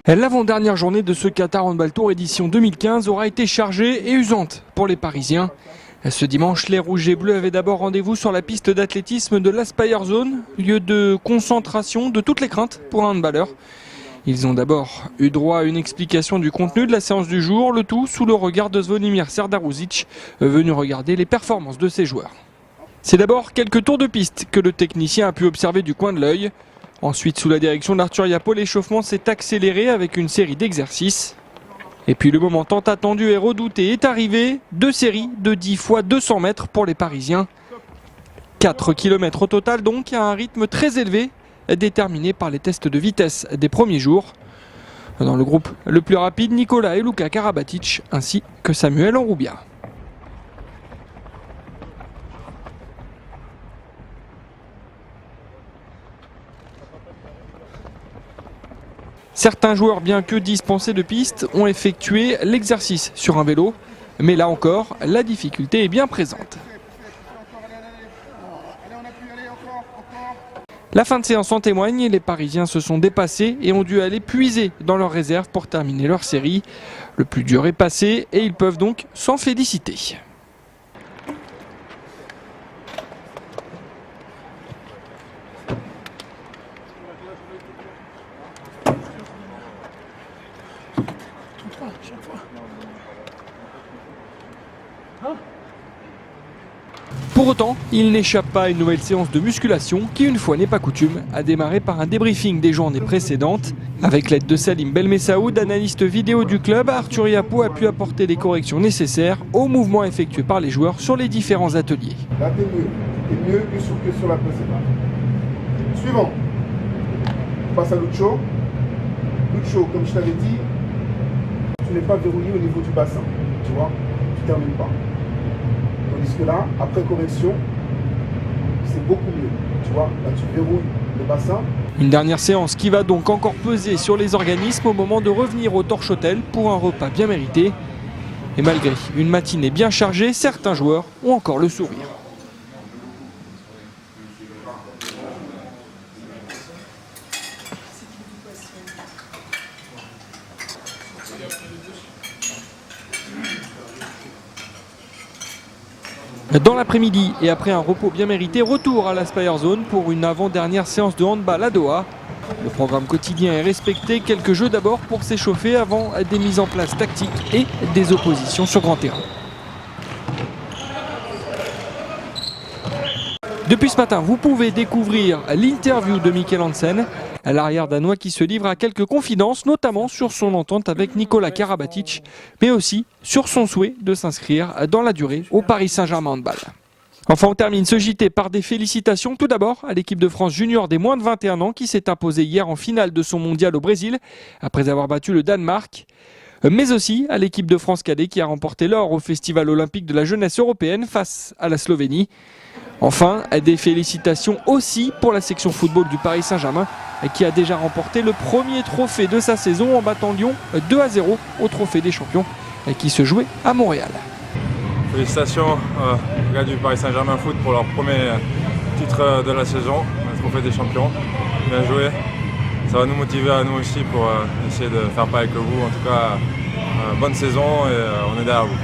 L'avant-dernière journée de ce Qatar Handball Tour édition 2015 aura été chargée et usante pour les Parisiens. Ce dimanche, les Rouges et Bleus avaient d'abord rendez-vous sur la piste d'athlétisme de l'Aspire Zone, lieu de concentration de toutes les craintes pour un handballeur. Ils ont d'abord eu droit à une explication du contenu de la séance du jour, le tout sous le regard de Zvonimir Serdaruzic, venu regarder les performances de ses joueurs. C'est d'abord quelques tours de piste que le technicien a pu observer du coin de l'œil. Ensuite, sous la direction d'Arthur Yapo, l'échauffement s'est accéléré avec une série d'exercices. Et puis le moment tant attendu et redouté est arrivé, 2 séries de 10 fois 200 mètres pour les Parisiens. 4 km au total donc, à un rythme très élevé, déterminé par les tests de vitesse des premiers jours. Dans le groupe le plus rapide, Nicolas et Luka Karabatic, ainsi que Samuel Enroubia. Certains joueurs, bien que dispensés de piste, ont effectué l'exercice sur un vélo. Mais là encore, la difficulté est bien présente. La fin de séance en témoigne, les Parisiens se sont dépassés et ont dû aller puiser dans leurs réserves pour terminer leur série. Le plus dur est passé et ils peuvent donc s'en féliciter. Pour autant, il n'échappe pas à une nouvelle séance de musculation qui, une fois n'est pas coutume, a démarré par un débriefing des journées précédentes. Avec l'aide de Salim Belmessaoud, analyste vidéo du club, Arthur Yapo a pu apporter les corrections nécessaires aux mouvements effectués par les joueurs sur les différents ateliers. Là, t'es mieux que sur la précédente. Suivant. On passe à Lucho. Lucho, comme je t'avais dit, tu n'es pas verrouillé au niveau du bassin. Tu vois, tu ne termines pas. Tandis que là, après correction, c'est beaucoup mieux. Tu vois, là tu verrouilles le bassin. Une dernière séance qui va donc encore peser sur les organismes au moment de revenir au Torch Hotel pour un repas bien mérité. Et malgré une matinée bien chargée, certains joueurs ont encore le sourire. Dans l'après-midi et après un repos bien mérité, retour à l'Aspire Zone pour une avant-dernière séance de handball à Doha. Le programme quotidien est respecté, quelques jeux d'abord pour s'échauffer avant des mises en place tactiques et des oppositions sur grand terrain. Depuis ce matin, vous pouvez découvrir l'interview de Mikkel Hansen, l'arrière danois qui se livre à quelques confidences, notamment sur son entente avec Nicolas Karabatic, mais aussi sur son souhait de s'inscrire dans la durée au Paris Saint-Germain Handball. Enfin, on termine ce JT par des félicitations tout d'abord à l'équipe de France junior des moins de 21 ans qui s'est imposée hier en finale de son mondial au Brésil, après avoir battu le Danemark. Mais aussi à l'équipe de France cadet qui a remporté l'or au Festival olympique de la jeunesse européenne face à la Slovénie. Enfin, des félicitations aussi pour la section football du Paris Saint-Germain qui a déjà remporté le premier trophée de sa saison en battant Lyon 2-0 au Trophée des Champions qui se jouait à Montréal. Félicitations aux gars du Paris Saint-Germain Foot pour leur premier titre de la saison, le Trophée des Champions. Bien joué. Ça va nous motiver à nous aussi pour essayer de faire pareil que vous. En tout cas, bonne saison et on est derrière vous.